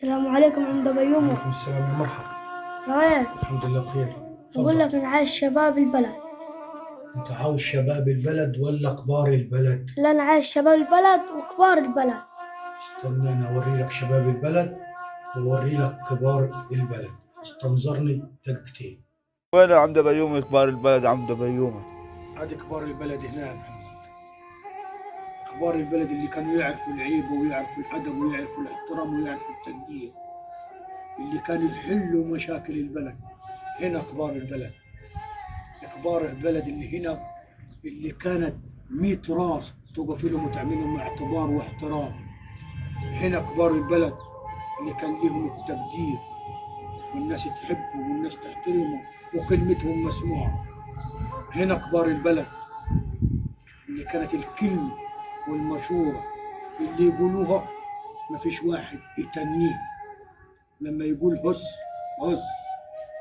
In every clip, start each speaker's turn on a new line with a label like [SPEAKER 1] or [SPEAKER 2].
[SPEAKER 1] السلام عليكم عمدة بيومة.
[SPEAKER 2] وعليكم السلام يا مرحبا.
[SPEAKER 1] وين؟
[SPEAKER 2] الحمد لله بخير.
[SPEAKER 1] بقول لك
[SPEAKER 2] تفضل.
[SPEAKER 1] أنا عايز شباب البلد.
[SPEAKER 2] انت عاوز شباب البلد ولا كبار البلد؟
[SPEAKER 1] لا، أنا عايز شباب البلد وكبار البلد.
[SPEAKER 2] استنى انا اوري لك شباب البلد واوري لك كبار البلد. استنظرني دقيقتين.
[SPEAKER 3] وين يا عمدة بيومي كبار البلد عمدة بيومي؟
[SPEAKER 2] هذه كبار البلد هنا يا محمد. كبار البلد اللي كانوا يعرفوا العيب ويعرفوا الادب ويعرفوا الاحترام ويعرفوا التقدير، اللي كانوا يحلوا مشاكل البلد. هنا كبار البلد. كبار البلد اللي هنا اللي كانت 100 راس توقف لهم وتعمل لهم اعتبار واحترام. هنا كبار البلد اللي كان لهم التقدير والناس تحبه والناس تحترمه وكلمتهم مسموعة. هنا كبار البلد اللي كانت الكلمة والمشورة اللي يقولوها ما فيش واحد يتنيه. لما يقول هس هس،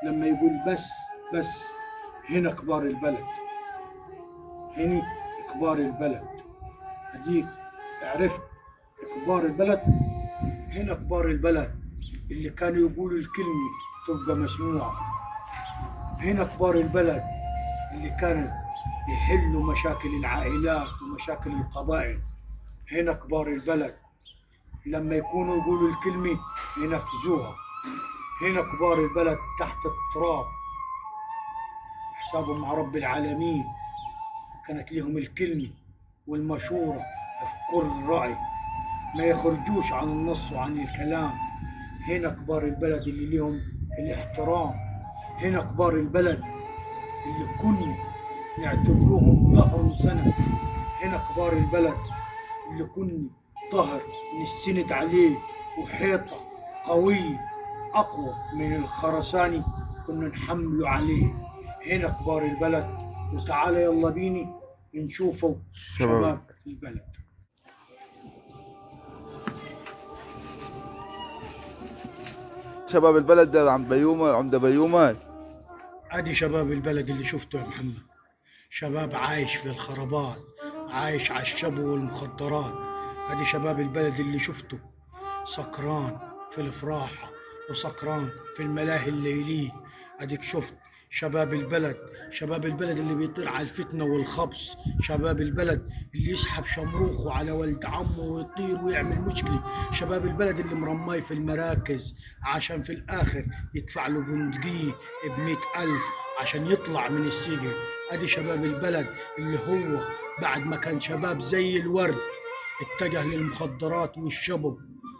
[SPEAKER 2] لما يقول بس بس. هنا كبار البلد. هنا كبار البلد. هديك عرفت كبار البلد. هنا كبار البلد اللي كانوا يقولوا الكلمة تبقى مسموعة. هنا كبار البلد اللي كانوا يحلوا مشاكل العائلات ومشاكل القبائل. هنا كبار البلد لما يكونوا يقولوا الكلمة ينفذوها. هنا كبار البلد تحت التراب حسابهم مع رب العالمين، كانت لهم الكلمة والمشورة في كل رأي، ما يخرجوش عن النص وعن الكلام. هنا كبار البلد اللي لهم الاحترام. هنا كبار البلد اللي كنا نعتبروهم ظهر وسند. هنا كبار البلد اللي كنا ظهر نستند عليه وحيطة قوية أقوى من الخرساني كنا نحمله عليه. هنا كبار البلد. وتعالى يلا بيني نشوفوا شباب البلد.
[SPEAKER 3] شباب البلد ده عم بيومي عمدة بيومي.
[SPEAKER 2] ادي شباب البلد اللي شفته يا محمد. شباب عايش في الخرابات، عايش على الشبو والمخدرات. ادي شباب البلد اللي شفته سكران في الافراحة وسكران في الملاهي الليلية. اديك شفت شباب البلد. شباب البلد اللي بيطير على الفتنة والخبص. شباب البلد اللي يسحب شمروخه على ولد عمه ويطير ويعمل مشكلة. شباب البلد اللي مرماي في المراكز عشان في الآخر يدفع له بندقية ب100,000 عشان يطلع من السجن. ادي شباب البلد اللي هو بعد ما كان شباب زي الورد اتجه للمخدرات والشبب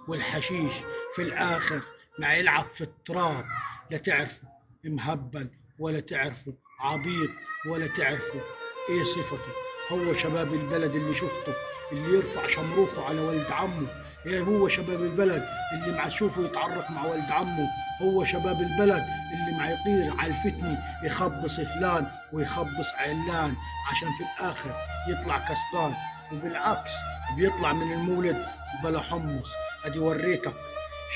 [SPEAKER 2] والحشيش. في الآخر مع يلعب في التراب. لا تعرفوا مهبل ولا تعرفوا عبيط ولا تعرفوا ايه صفته. هو شباب البلد اللي شفته اللي يرفع شمروخه على ولد عمه. يعني هو شباب البلد اللي مع شوفه يتعرف مع ولد عمه. هو شباب البلد اللي مع يطير على الفتنة يخبص فلان ويخبص علان عشان في الآخر يطلع كسبان. وبالعكس بيطلع من المولد بلا حمص. ادي وريتك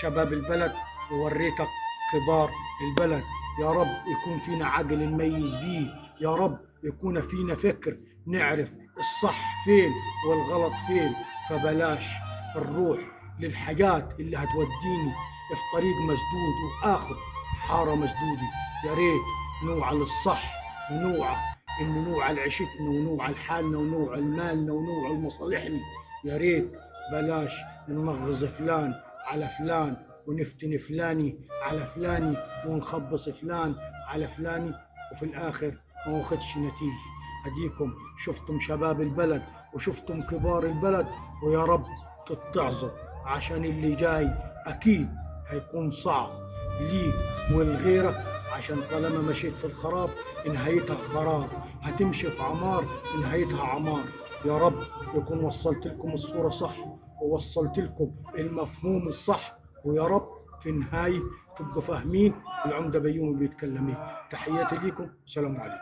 [SPEAKER 2] شباب البلد ووريتك كبار البلد. يا رب يكون فينا عقل نميز بيه. يا رب يكون فينا فكر نعرف الصح فين والغلط فين. فبلاش نروح للحاجات اللي هتوديني في طريق مسدود واخر حارة مسدودة. يا ريت نوعى للصح ونوعى انه نوعى لعيشتنا ونوعى لحالنا ونوعى لمالنا ونوعى لمصالحنا. يا ريت بلاش نمغز فلان على فلان ونفتن فلاني على فلاني ونخبص فلان على فلاني وفي الاخر ما واخدش نتيجه. اديكم شفتم شباب البلد وشفتم كبار البلد. ويا رب تتعظوا عشان اللي جاي اكيد هيكون صعب ليك ولغيرك. عشان طالما مشيت في الخراب نهايتها خراب، هتمشي في عمار نهايتها عمار. يا رب يكون وصلت لكم الصورة صح ووصلت لكم المفهوم الصح. ويا رب في النهاية تبقوا فاهمين العمدة بيومي بيتكلم ايه. تحياتي ليكم، سلام عليكم.